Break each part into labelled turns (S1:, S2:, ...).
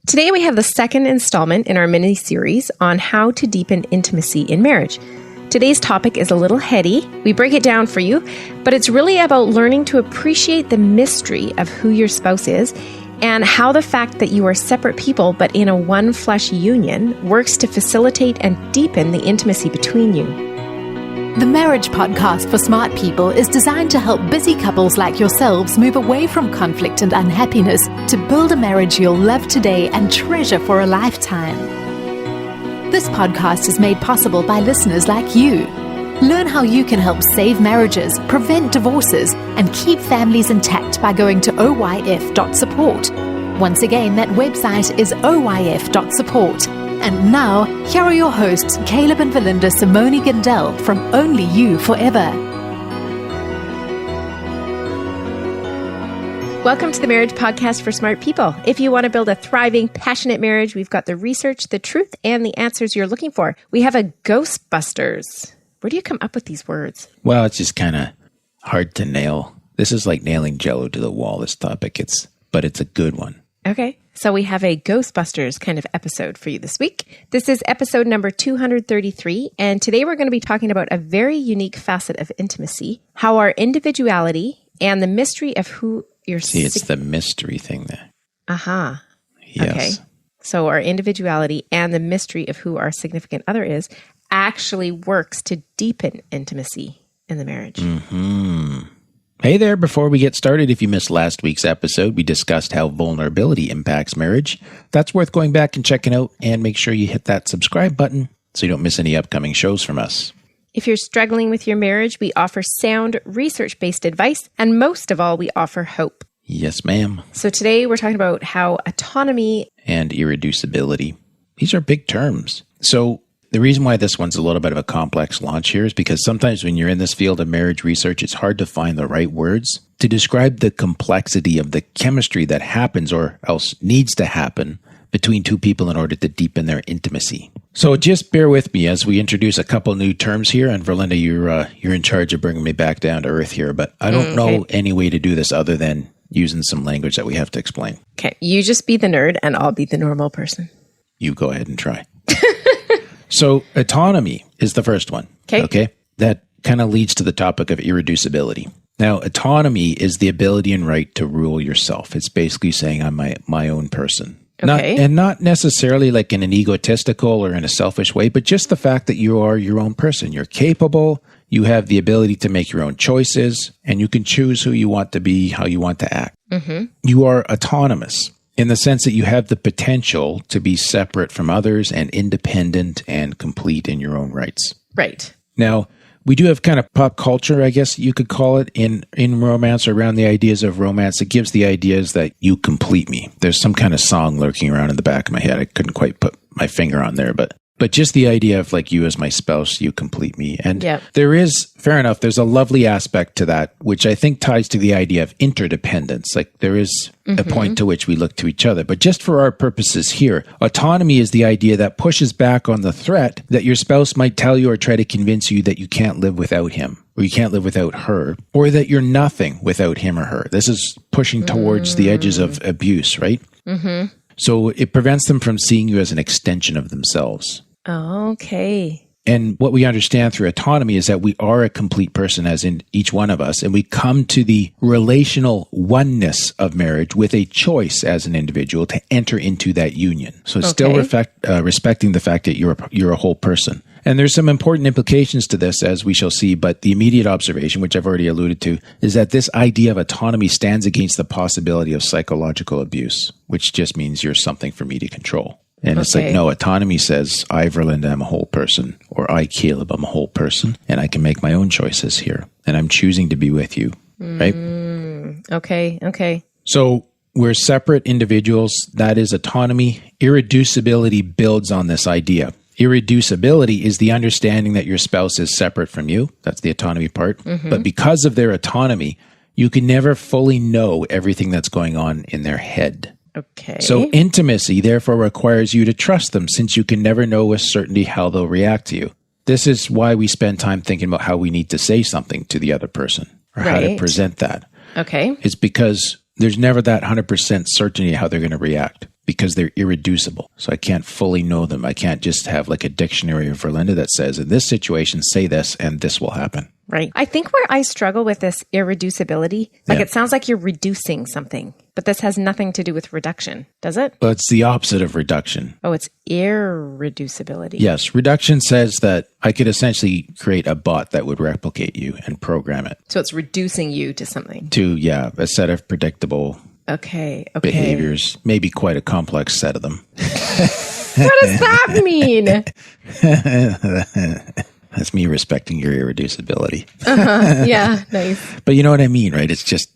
S1: Today we have the second installment in our mini-series on how to deepen intimacy in marriage. Today's topic is a little heady. We break it down for you, but it's really about learning to appreciate the mystery of who your spouse is and how the fact that you are separate people but in a one flesh union works to facilitate and deepen the intimacy between you.
S2: The Marriage Podcast for Smart People is designed to help busy couples like yourselves move away from conflict and unhappiness to build a marriage you'll love today and treasure for a lifetime. This podcast is made possible by listeners like you. Learn how you can help save marriages, prevent divorces, and keep families intact by going to oyf.support. Once again, that website is oyf.support. And now, here are your hosts, Caleb and Valinda Simone Gandel from Only You Forever.
S1: Welcome to the Marriage Podcast for Smart People. If you want to build a thriving, passionate marriage, we've got the research, the truth, and the answers you're looking for. We have a Ghostbusters. Where do you come up with these words?
S3: Well, it's just kind of hard to nail. This is like nailing Jell-O to the wall, this topic. But it's a good one.
S1: Okay. So we have a Ghostbusters kind of episode for you this week. This is episode number 233. And today we're going to be talking about a very unique facet of intimacy, how our individuality and the mystery of who you're...
S3: See, it's the mystery thing there.
S1: Uh-huh.
S3: Yes.
S1: Okay. So our individuality and the mystery of who our significant other is actually works to deepen intimacy in the marriage.
S3: Mm-hmm. Hey there, before we get started, if you missed last week's episode, we discussed how vulnerability impacts marriage. That's worth going back and checking out, and make sure you hit that subscribe button so you don't miss any upcoming shows from us.
S1: If you're struggling with your marriage, we offer sound, research-based advice, and most of all, we offer hope.
S3: Yes, ma'am.
S1: So today we're talking about how autonomy
S3: and irreducibility. These are big terms. So the reason why this one's a little bit of a complex launch here is because sometimes when you're in this field of marriage research, it's hard to find the right words to describe the complexity of the chemistry that happens or else needs to happen between two people in order to deepen their intimacy. So just bear with me as we introduce a couple new terms here. And Verlinda, you're in charge of bringing me back down to earth here, but I don't know any way to do this other than using some language that we have to explain.
S1: Okay, you just be the nerd and I'll be the normal person.
S3: You go ahead and try. So autonomy is the first one. Okay. That kind of leads to the topic of irreducibility. Now, autonomy is the ability and right to rule yourself. It's basically saying I'm my own person.
S1: Okay.
S3: Not necessarily like in an egotistical or in a selfish way, but just the fact that you are your own person. You're capable. You have the ability to make your own choices, and you can choose who you want to be, how you want to act. Mm-hmm. You are autonomous in the sense that you have the potential to be separate from others and independent and complete in your own rights.
S1: Right.
S3: Now, we do have kind of pop culture, I guess you could call it, in romance, around the ideas of romance. It gives the ideas that you complete me. There's some kind of song lurking around in the back of my head. I couldn't quite put my finger on there, but just the idea of like you as my spouse, you complete me. And there is, fair enough, there's a lovely aspect to that, which I think ties to the idea of interdependence. Like there is a point to which we look to each other. But just for our purposes here, autonomy is the idea that pushes back on the threat that your spouse might tell you or try to convince you that you can't live without him, or you can't live without her, or that you're nothing without him or her. This is pushing towards the edges of abuse, right? Mm-hmm. So it prevents them from seeing you as an extension of themselves.
S1: Okay.
S3: And what we understand through autonomy is that we are a complete person, as in each one of us, and we come to the relational oneness of marriage with a choice as an individual to enter into that union. So it's still respecting the fact that you're a whole person. And there's some important implications to this, as we shall see, but the immediate observation, which I've already alluded to, is that this idea of autonomy stands against the possibility of psychological abuse, which just means you're something for me to control. And it's like, no, autonomy says, I, Verlinda, am a whole person, or I, Caleb, am a whole person, and I can make my own choices here, and I'm choosing to be with you, right?
S1: Okay.
S3: So we're separate individuals. That is autonomy. Irreducibility builds on this idea. Irreducibility is the understanding that your spouse is separate from you. That's the autonomy part. Mm-hmm. But because of their autonomy, you can never fully know everything that's going on in their head.
S1: Okay.
S3: So intimacy, therefore, requires you to trust them, since you can never know with certainty how they'll react to you. This is why we spend time thinking about how we need to say something to the other person, or how to present that.
S1: Okay.
S3: It's because there's never that 100% certainty how they're going to react. because they're irreducible. So I can't fully know them. I can't just have like a dictionary of Verlinda that says, in this situation, say this and this will happen.
S1: Right. I think where I struggle with this irreducibility, like it sounds like you're reducing something, but this has nothing to do with reduction, does it?
S3: Well, it's the opposite of reduction.
S1: Oh, it's irreducibility.
S3: Yes. Reduction says that I could essentially create a bot that would replicate you and program it.
S1: So it's reducing you to something.
S3: To, a set of predictable behaviors, maybe quite a complex set of them.
S1: What does that mean?
S3: That's me respecting your irreducibility.
S1: Yeah, nice.
S3: But you know what I mean, right? It's just,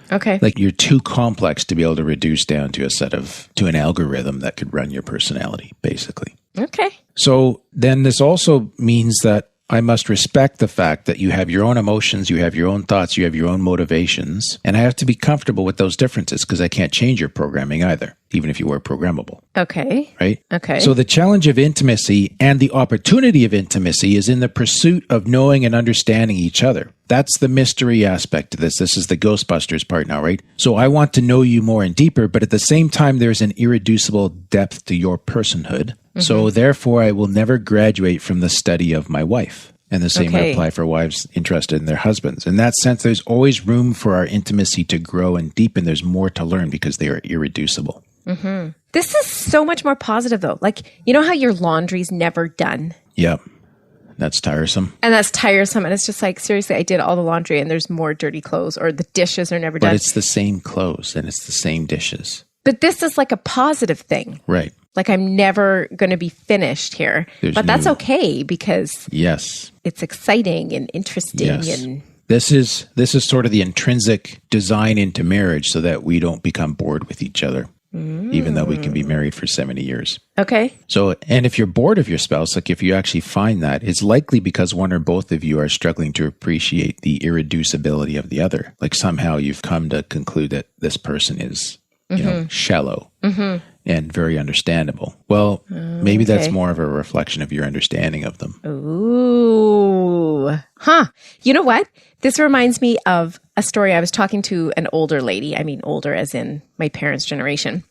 S1: Okay.
S3: like you're too complex to be able to reduce down to to an algorithm that could run your personality, basically.
S1: Okay.
S3: So then this also means that I must respect the fact that you have your own emotions, you have your own thoughts, you have your own motivations, and I have to be comfortable with those differences because I can't change your programming either, even if you were programmable.
S1: Okay.
S3: Right?
S1: Okay.
S3: So the challenge of intimacy and the opportunity of intimacy is in the pursuit of knowing and understanding each other. That's the mystery aspect of this. This is the Ghostbusters part now, right? So I want to know you more and deeper, but at the same time, there's an irreducible depth to your personhood. So therefore, I will never graduate from the study of my wife. And the same would apply for wives interested in their husbands. In that sense, there's always room for our intimacy to grow and deepen. There's more to learn because they are irreducible.
S1: Mm-hmm. This is so much more positive, though. Like, you know how your laundry's never done?
S3: Yep. That's tiresome.
S1: And that's tiresome. And it's just like, seriously, I did all the laundry and there's more dirty clothes, or the dishes are never done.
S3: But it's the same clothes and it's the same dishes.
S1: But this is like a positive thing.
S3: Right.
S1: Like I'm never going to be finished here. But that's okay because it's exciting and interesting. And
S3: This is sort of the intrinsic design into marriage so that we don't become bored with each other, even though we can be married for 70 years.
S1: Okay.
S3: So, and if you're bored of your spouse, like if you actually find that, it's likely because one or both of you are struggling to appreciate the irreducibility of the other. Like somehow you've come to conclude that this person is, shallow and very understandable. Well, maybe that's more of a reflection of your understanding of them.
S1: Ooh. Huh. You know what? This reminds me of a story. I was talking to an older lady. I mean, older as in my parents' generation.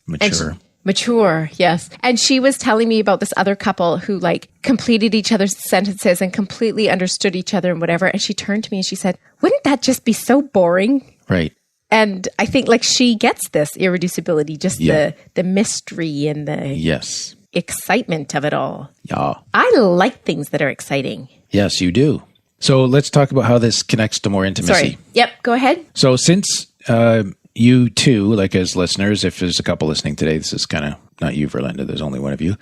S1: Mature, yes. And she was telling me about this other couple who like completed each other's sentences and completely understood each other and whatever. And she turned to me and she said, wouldn't that just be so boring?
S3: Right.
S1: And I think like she gets this irreducibility, just the mystery and the excitement of it all. Yeah. I like things that are exciting.
S3: Yes, you do. So let's talk about how this connects to more intimacy.
S1: Sorry. Yep. Go ahead.
S3: So since you too, like as listeners, if there's a couple listening today, this is kind of not you, Verlinda, there's only one of you.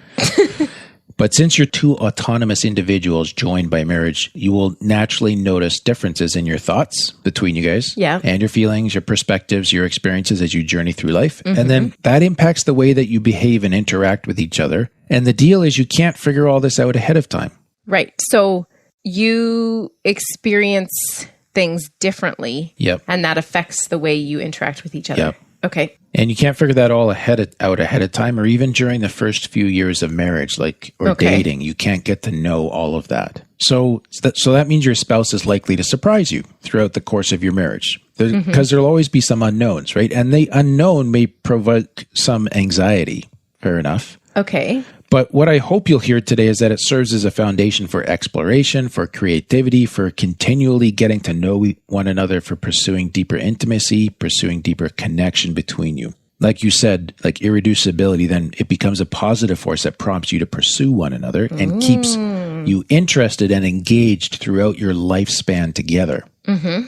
S3: But since you're two autonomous individuals joined by marriage, you will naturally notice differences in your thoughts between you guys and your feelings, your perspectives, your experiences as you journey through life. And then that impacts the way that you behave and interact with each other. And the deal is you can't figure all this out ahead of time.
S1: Right. So you experience things differently.
S3: Yep.
S1: And that affects the way you interact with each other.
S3: Yep.
S1: Okay.
S3: And you can't figure that all out ahead of time, or even during the first few years of marriage, or dating. You can't get to know all of that. So that means your spouse is likely to surprise you throughout the course of your marriage, because there'll always be some unknowns, right? And the unknown may provoke some anxiety. Fair enough.
S1: Okay.
S3: But what I hope you'll hear today is that it serves as a foundation for exploration, for creativity, for continually getting to know one another, for pursuing deeper intimacy, pursuing deeper connection between you. Like you said, like irreducibility, then it becomes a positive force that prompts you to pursue one another and keeps you interested and engaged throughout your lifespan together,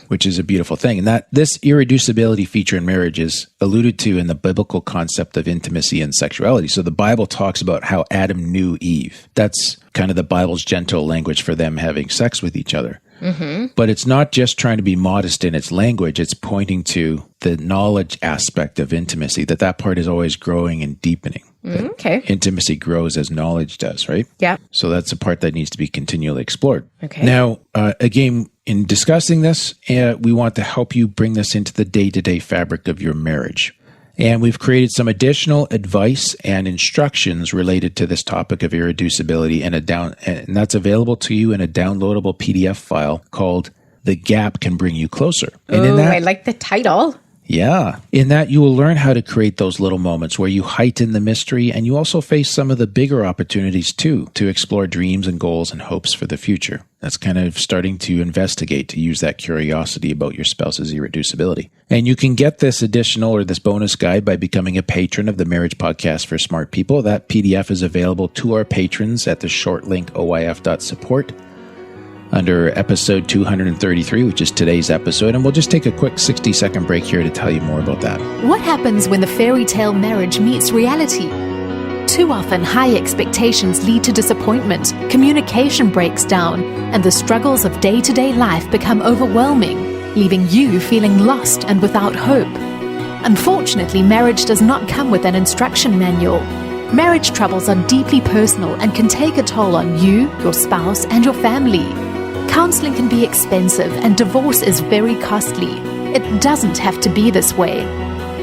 S3: which is a beautiful thing. And that this irreducibility feature in marriage is alluded to in the biblical concept of intimacy and sexuality. So the Bible talks about how Adam knew Eve. That's kind of the Bible's gentle language for them having sex with each other. But it's not just trying to be modest in its language. It's pointing to the knowledge aspect of intimacy, that part is always growing and deepening.
S1: Okay.
S3: Intimacy grows as knowledge does, right?
S1: Yeah.
S3: So that's a part that needs to be continually explored.
S1: Okay.
S3: Now, again, in discussing this, we want to help you bring this into the day-to-day fabric of your marriage. And we've created some additional advice and instructions related to this topic of irreducibility, and that's available to you in a downloadable PDF file called "The Gap Can Bring You Closer." And
S1: I like the title.
S3: Yeah. In that, you will learn how to create those little moments where you heighten the mystery, and you also face some of the bigger opportunities too, to explore dreams and goals and hopes for the future. That's kind of starting to investigate, to use that curiosity about your spouse's irreducibility. And you can get this additional or this bonus guide by becoming a patron of the Marriage Podcast for Smart People. That PDF is available to our patrons at the short link oyf.support. under episode 233, which is today's episode, and we'll just take a quick 60-second break here to tell you more about that.
S2: What happens when the fairy tale marriage meets reality? Too often, high expectations lead to disappointment, communication breaks down, and the struggles of day-to-day life become overwhelming, leaving you feeling lost and without hope. Unfortunately, marriage does not come with an instruction manual. Marriage troubles are deeply personal and can take a toll on you, your spouse, and your family. Counseling can be expensive and divorce is very costly. It doesn't have to be this way.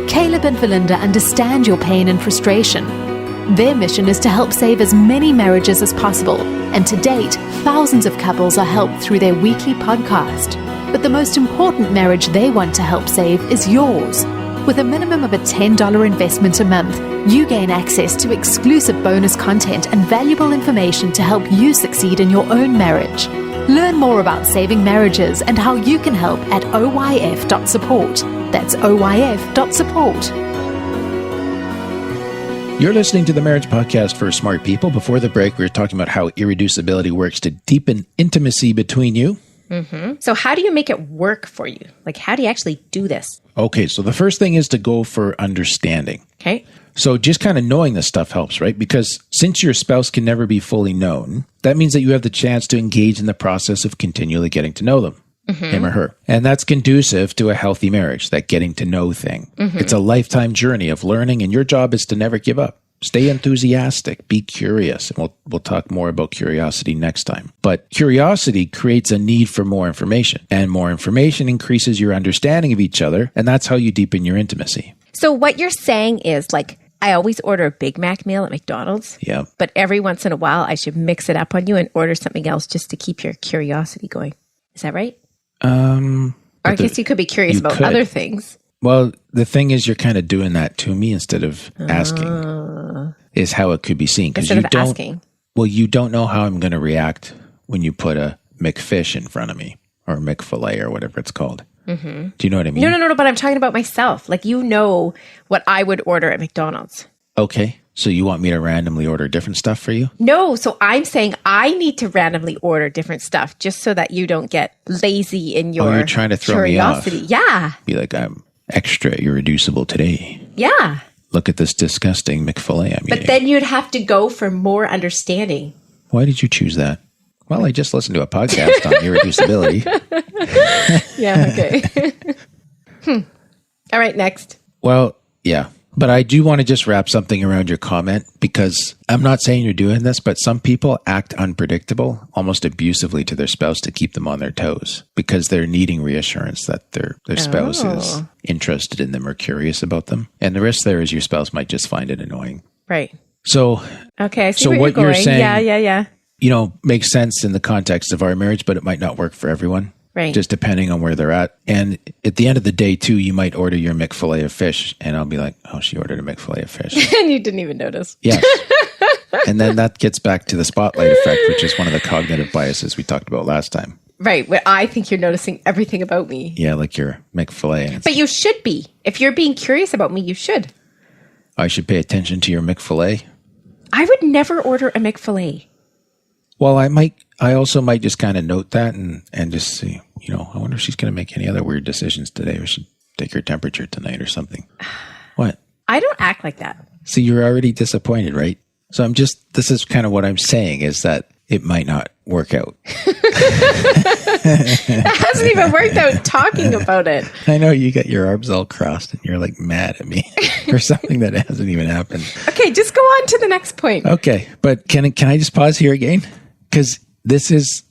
S2: Caleb and Valinda understand your pain and frustration. Their mission is to help save as many marriages as possible, and to date, thousands of couples are helped through their weekly podcast. But the most important marriage they want to help save is yours. With a minimum of a $10 investment a month, you gain access to exclusive bonus content and valuable information to help you succeed in your own marriage. Learn more about saving marriages and how you can help at oyf.support. That's oyf.support.
S3: You're listening to the Marriage Podcast for Smart People. Before the break, we were talking about how irreducibility works to deepen intimacy between you.
S1: Mm-hmm. So how do you make it work for you? Like, how do you actually do this?
S3: Okay, so the first thing is to go for understanding.
S1: Okay.
S3: So just kind of knowing this stuff helps, right? Because since your spouse can never be fully known, that means that you have the chance to engage in the process of continually getting to know them, him or her. And that's conducive to a healthy marriage, that getting to know thing. It's a lifetime journey of learning, and your job is to never give up. Stay enthusiastic, be curious. And we'll talk more about curiosity next time. But curiosity creates a need for more information, and more information increases your understanding of each other. And that's how you deepen your intimacy.
S1: So what you're saying is, like, I always order a Big Mac meal at McDonald's.
S3: Yeah.
S1: But every once in a while, I should mix it up on you and order something else just to keep your curiosity going. Is that right? Or I guess you could be curious about other things.
S3: Well, the thing is, you're kind of doing that to me instead of asking, is how it could be seen.
S1: Instead of asking.
S3: Well, you don't know how I'm going to react when you put a McFish in front of me, or McFillet, or whatever it's called. Mm-hmm. Do you know what I mean?
S1: No, but I'm talking about myself. Like, you know what I would order at McDonald's.
S3: Okay. So you want me to randomly order different stuff for you?
S1: No. So I'm saying I need to randomly order different stuff just so that you don't get lazy in your
S3: you're trying to throw
S1: curiosity.
S3: Me off.
S1: Yeah.
S3: Be like, I'm extra irreducible today.
S1: Yeah.
S3: Look at this disgusting McFillet I'm eating.
S1: But then you'd have to go for more understanding.
S3: Why did you choose that? Well, I just listened to a podcast on irreducibility.
S1: Yeah, okay. All right, next.
S3: Well, yeah. But I do want to just wrap something around your comment, because I'm not saying you're doing this, but some people act unpredictable, almost abusively to their spouse to keep them on their toes, because they're needing reassurance that their spouse is interested in them or curious about them. And the risk there is your spouse might just find it annoying.
S1: Right.
S3: So,
S1: okay, I see
S3: so
S1: where
S3: what
S1: you're
S3: you're
S1: going.
S3: saying,
S1: Yeah.
S3: you know, makes sense in the context of our marriage, but it might not work for everyone.
S1: Right.
S3: Just depending on where they're at. And at the end of the day, too, you might order your McFillet of fish, and I'll be like, oh, she ordered a McFillet of fish.
S1: And you didn't even notice.
S3: Yes. And then that gets back to the spotlight effect, which is one of the cognitive biases we talked about last time.
S1: Right. Where I think you're noticing everything about me.
S3: Yeah, like your McFillet.
S1: But you should be. If you're being curious about me, you should.
S3: I should pay attention to your McFillet?
S1: I would never order a McFillet.
S3: Well, I also might just kind of note that and just see, you know, I wonder if she's going to make any other weird decisions today. We should take her temperature tonight or something. What?
S1: I don't act like that.
S3: See, you're already disappointed, right? So this is kind of what I'm saying, is that it might not work out.
S1: It hasn't even worked out talking about it.
S3: I know you got your arms all crossed and you're like mad at me for something that hasn't even happened.
S1: Okay, just go on to the next point.
S3: Okay, but can I just pause here again? Because this is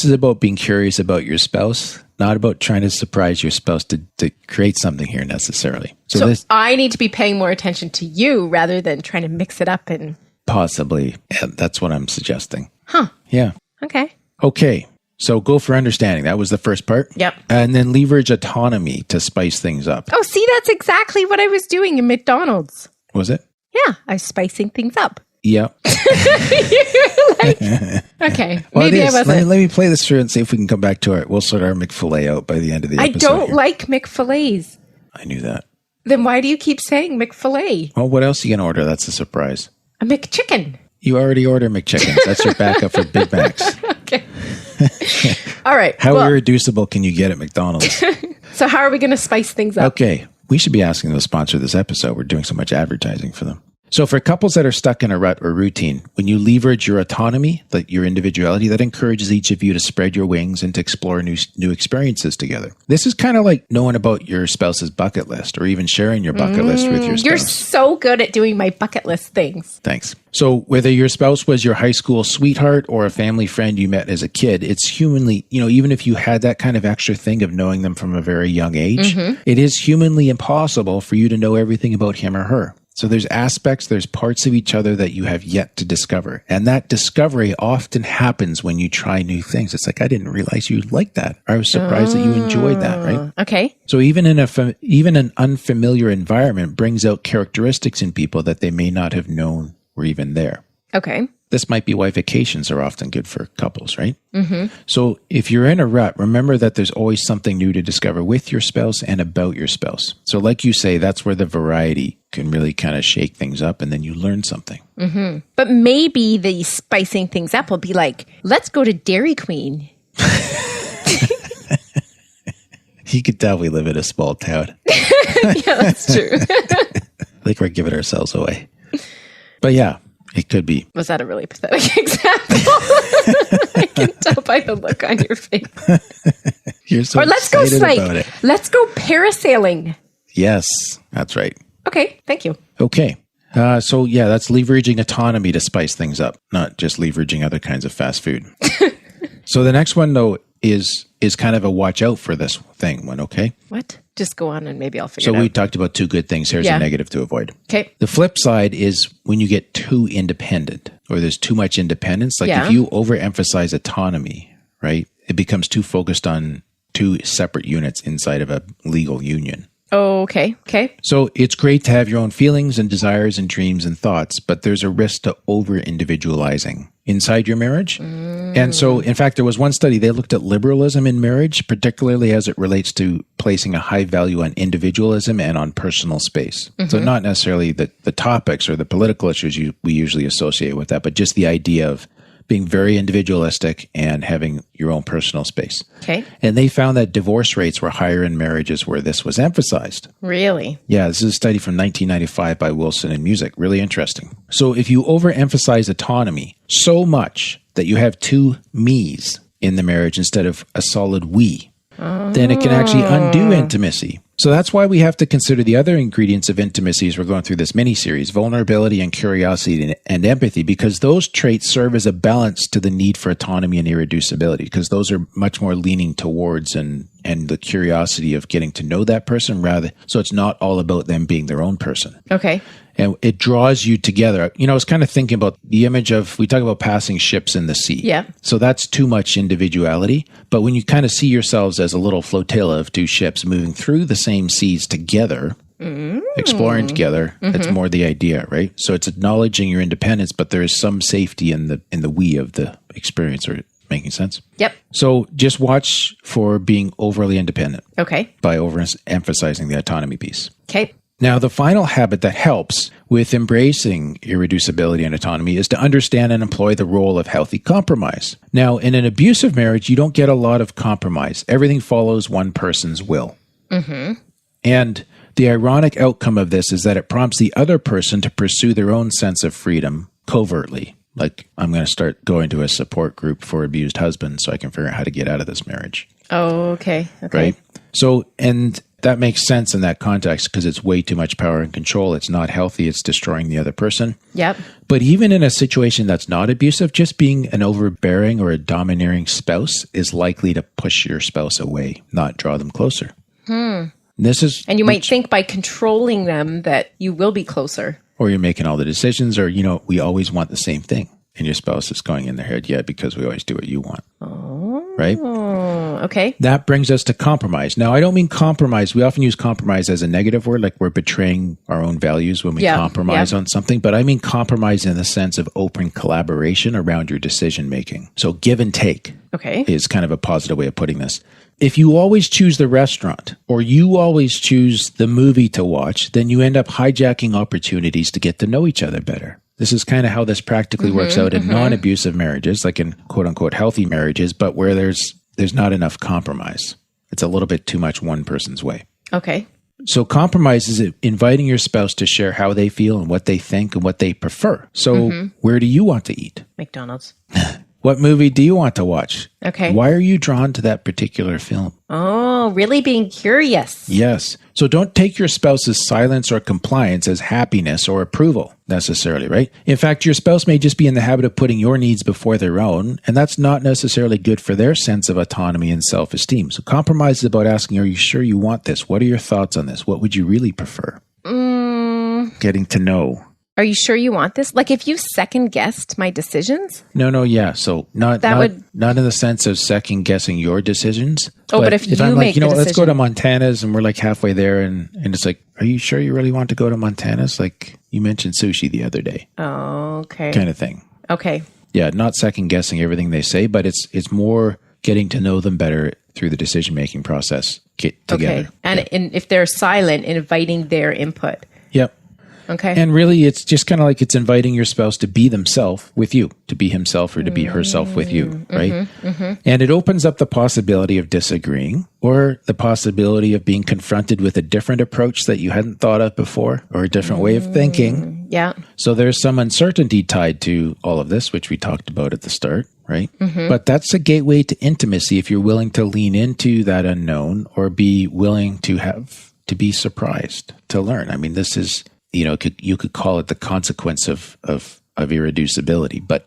S3: about being curious about your spouse, not about trying to surprise your spouse to create something here necessarily.
S1: So I need to be paying more attention to you rather than trying to mix it up and...
S3: Possibly. Yeah, that's what I'm suggesting.
S1: Huh.
S3: Yeah.
S1: Okay.
S3: Okay. So go for understanding. That was the first part.
S1: Yep.
S3: And then leverage autonomy to spice things up.
S1: Oh, see, that's exactly what I was doing in McDonald's.
S3: Was it?
S1: Yeah, I was spicing things up.
S3: Yep.
S1: Okay,
S3: Well,
S1: maybe I wasn't.
S3: Let me play this through and see if we can come back to it. We'll sort our McFilet out by the end of the
S1: I
S3: episode.
S1: don't
S3: here.
S1: like McFillets.
S3: I knew that.
S1: Then why do you keep saying McFillet?
S3: Well, what else are you going to order? That's a surprise.
S1: A McChicken.
S3: You already order McChickens. That's your backup for Big Macs.
S1: Okay. All right.
S3: How irreducible can you get at McDonald's?
S1: So how are we going to spice things up?
S3: Okay. We should be asking them to sponsor this episode. We're doing so much advertising for them. So for couples that are stuck in a rut or routine, when you leverage your autonomy, your individuality, that encourages each of you to spread your wings and to explore new experiences together. This is kind of like knowing about your spouse's bucket list or even sharing your bucket list with your spouse.
S1: You're so good at doing my bucket list things.
S3: Thanks. So whether your spouse was your high school sweetheart or a family friend you met as a kid, it's humanly, even if you had that kind of extra thing of knowing them from a very young age, it is humanly impossible for you to know everything about him or her. So there's parts of each other that you have yet to discover. And that discovery often happens when you try new things. It's like, I didn't realize you liked that. I was surprised that you enjoyed that, right?
S1: Okay.
S3: So even an unfamiliar environment brings out characteristics in people that they may not have known were even there.
S1: Okay.
S3: This might be why vacations are often good for couples, right? So if you're in a rut, remember that there's always something new to discover with your spouse and about your spouse. So like you say, that's where the variety can really kind of shake things up and then you learn something.
S1: But maybe the spicing things up will be like, let's go to Dairy Queen.
S3: You could tell we live in a small town.
S1: Yeah, that's true.
S3: I think we're giving ourselves away. But yeah. It could be.
S1: Was that a really pathetic example? I can tell by the look on your face.
S3: You're so
S1: or let's go
S3: about it.
S1: Let's go parasailing.
S3: Yes, that's right.
S1: Okay, thank you.
S3: Okay. So yeah, that's leveraging autonomy to spice things up, not just leveraging other kinds of fast food. So the next one though is kind of a watch out for this one, okay?
S1: What? Just go on and maybe I'll figure
S3: So
S1: it out.
S3: we talked about two good things. Here's a negative to avoid.
S1: Okay.
S3: The flip side is when you get too independent or there's too much independence. Like if you overemphasize autonomy, right, it becomes too focused on two separate units inside of a legal union.
S1: Oh, okay. Okay.
S3: So it's great to have your own feelings and desires and dreams and thoughts, but there's a risk to over-individualizing inside your marriage. And so, in fact, there was one study, they looked at liberalism in marriage, particularly as it relates to placing a high value on individualism and on personal space. So not necessarily the topics or the political issues we usually associate with that, but just the idea of being very individualistic and having your own personal space.
S1: Okay.
S3: And they found that divorce rates were higher in marriages where this was emphasized.
S1: Really?
S3: Yeah, this is a study from 1995 by Wilson and Music. Really interesting. So if you overemphasize autonomy so much that you have two me's in the marriage instead of a solid we, then it can actually undo intimacy. So that's why we have to consider the other ingredients of intimacy as we're going through this mini-series, vulnerability and curiosity and empathy, because those traits serve as a balance to the need for autonomy and irreducibility, because those are much more leaning towards and the curiosity of getting to know that person rather. So it's not all about them being their own person.
S1: Okay.
S3: And it draws you together. I was kind of thinking about the image of, we talk about passing ships in the sea.
S1: Yeah.
S3: So that's too much individuality. But when you kind of see yourselves as a little flotilla of two ships moving through the same seas together, exploring together, it's more the idea, right? So it's acknowledging your independence, but there is some safety in the we of the experience. Or making sense?
S1: Yep.
S3: So just watch for being overly independent.
S1: Okay.
S3: By overemphasizing the autonomy piece.
S1: Okay.
S3: Now, the final habit that helps with embracing irreducibility and autonomy is to understand and employ the role of healthy compromise. Now, in an abusive marriage, you don't get a lot of compromise. Everything follows one person's will. And the ironic outcome of this is that it prompts the other person to pursue their own sense of freedom covertly. Like, I'm going to start going to a support group for abused husbands so I can figure out how to get out of this marriage.
S1: Oh, okay. Okay.
S3: Right? So, and that makes sense in that context because it's way too much power and control. It's not healthy. It's destroying the other person.
S1: Yep.
S3: But even in a situation that's not abusive, just being an overbearing or a domineering spouse is likely to push your spouse away, not draw them closer. And you
S1: might think by controlling them that you will be closer.
S3: Or you're making all the decisions, or, we always want the same thing. And your spouse is going in their head, yeah, because we always do what you want.
S1: Oh,
S3: right?
S1: Okay.
S3: That brings us to compromise. Now, I don't mean compromise. We often use compromise as a negative word, like we're betraying our own values when we compromise on something. But I mean compromise in the sense of open collaboration around your decision making. So give and take is kind of a positive way of putting this. If you always choose the restaurant or you always choose the movie to watch, then you end up hijacking opportunities to get to know each other better. This is kind of how this practically works out in non-abusive marriages, like in quote-unquote healthy marriages, but where there's not enough compromise. It's a little bit too much one person's way.
S1: Okay.
S3: So compromise is inviting your spouse to share how they feel and what they think and what they prefer. So where do you want to eat?
S1: McDonald's.
S3: What movie do you want to watch?
S1: Okay.
S3: Why are you drawn to that particular film?
S1: Oh, really being curious.
S3: Yes. So don't take your spouse's silence or compliance as happiness or approval necessarily, right? In fact, your spouse may just be in the habit of putting your needs before their own, and that's not necessarily good for their sense of autonomy and self-esteem. So compromise is about asking, are you sure you want this? What are your thoughts on this? What would you really prefer? Getting to know.
S1: Are you sure you want this? Like if you second guessed my decisions?
S3: No, yeah. So not in the sense of second guessing your decisions.
S1: Oh, but if you
S3: I'm
S1: make
S3: like,
S1: the
S3: let's go
S1: decision.
S3: to Montana's and we're like halfway there and it's like, are you sure you really want to go to Montana's? Like you mentioned sushi the other day.
S1: Oh, okay.
S3: Kind of thing.
S1: Okay.
S3: Yeah, not second guessing everything they say, but it's more getting to know them better through the decision-making process together.
S1: Okay. And if they're silent, inviting their input.
S3: Yep.
S1: Okay.
S3: And really, it's just kind of like it's inviting your spouse to be themselves with you, to be himself or to be herself with you, right? And it opens up the possibility of disagreeing or the possibility of being confronted with a different approach that you hadn't thought of before or a different way of thinking.
S1: Yeah.
S3: So there's some uncertainty tied to all of this, which we talked about at the start, right? But that's a gateway to intimacy if you're willing to lean into that unknown or be willing to be surprised, to learn. I mean, this is... you could call it the consequence of irreducibility, but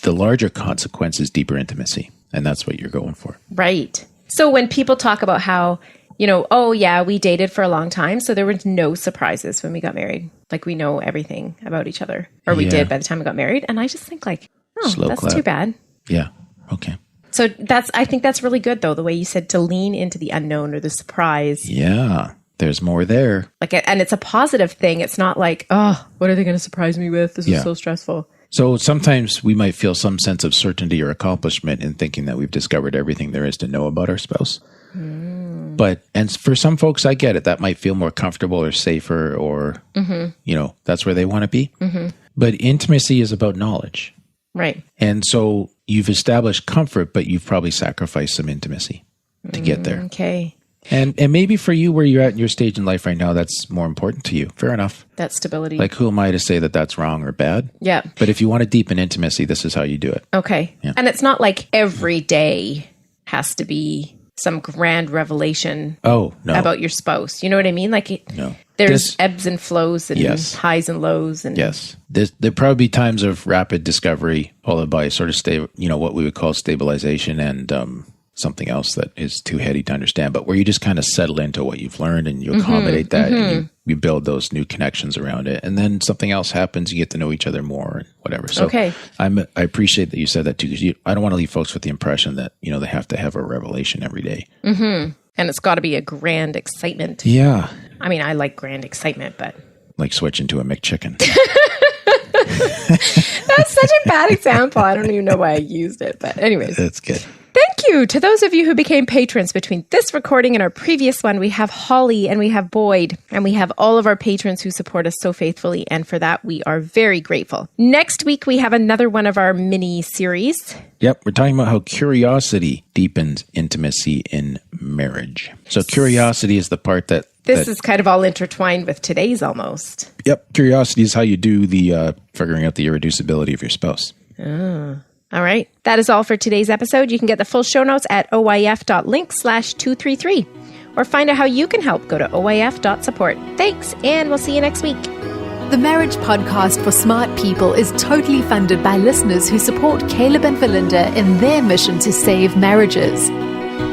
S3: the larger consequence is deeper intimacy, and that's what you're going for.
S1: Right. So when people talk about how, oh yeah, we dated for a long time, so there were no surprises when we got married. Like we know everything about each other, or we did by the time we got married. And I just think like,
S3: Slow
S1: that's
S3: clap.
S1: too bad.
S3: Yeah. Okay.
S1: So I think that's really good though, the way you said to lean into the unknown or the surprise.
S3: Yeah. There's more there.
S1: And it's a positive thing. It's not like, oh, what are they going to surprise me with? This is so stressful.
S3: So sometimes we might feel some sense of certainty or accomplishment in thinking that we've discovered everything there is to know about our spouse. And for some folks, I get it. That might feel more comfortable or safer or, that's where they want to be. But intimacy is about knowledge.
S1: Right.
S3: And so you've established comfort, but you've probably sacrificed some intimacy to get there.
S1: Okay.
S3: And maybe for you, where you're at in your stage in life right now, that's more important to you. Fair enough.
S1: That stability.
S3: Like, who am I to say that that's wrong or bad?
S1: Yeah.
S3: But if you want to deepen intimacy, this is how you do it.
S1: Okay.
S3: Yeah.
S1: And it's not like every day has to be some grand revelation about your spouse. You know what I mean? Like, there's ebbs and flows and highs and lows. And
S3: There'll probably be times of rapid discovery, followed by sort of what we would call stabilization and something else that is too heady to understand, but where you just kind of settle into what you've learned and you accommodate that and you build those new connections around it. And then something else happens, you get to know each other more and whatever. So I appreciate that you said that too, because I don't want to leave folks with the impression that, they have to have a revelation every day.
S1: And it's got to be a grand excitement.
S3: Yeah.
S1: I mean, I like grand excitement, but...
S3: Like switching to a McChicken.
S1: That's such a bad example. I don't even know why I used it, but anyways.
S3: That's good.
S1: Thank you to those of you who became patrons between this recording and our previous one. We have Holly and we have Boyd and we have all of our patrons who support us so faithfully. And for that, we are very grateful. Next week, we have another one of our mini series.
S3: Yep. We're talking about how curiosity deepens intimacy in marriage. So curiosity is the part that...
S1: This is kind of all intertwined with today's almost.
S3: Yep. Curiosity is how you do the figuring out the irreducibility of your spouse.
S1: All right. That is all for today's episode. You can get the full show notes at oyf.link/233 or find out how you can help. Go to oyf.support. Thanks, and we'll see you next week.
S2: The Marriage Podcast for Smart People is totally funded by listeners who support Caleb and Valinda in their mission to save marriages.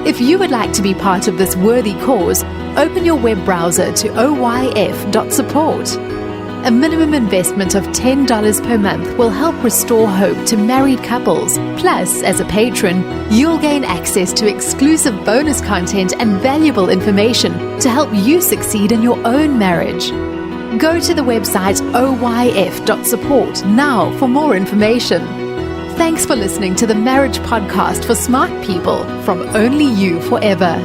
S2: If you would like to be part of this worthy cause, open your web browser to oyf.support. A minimum investment of $10 per month will help restore hope to married couples. Plus, as a patron, you'll gain access to exclusive bonus content and valuable information to help you succeed in your own marriage. Go to the website oyf.support now for more information. Thanks for listening to the Marriage Podcast for Smart People from Only You Forever.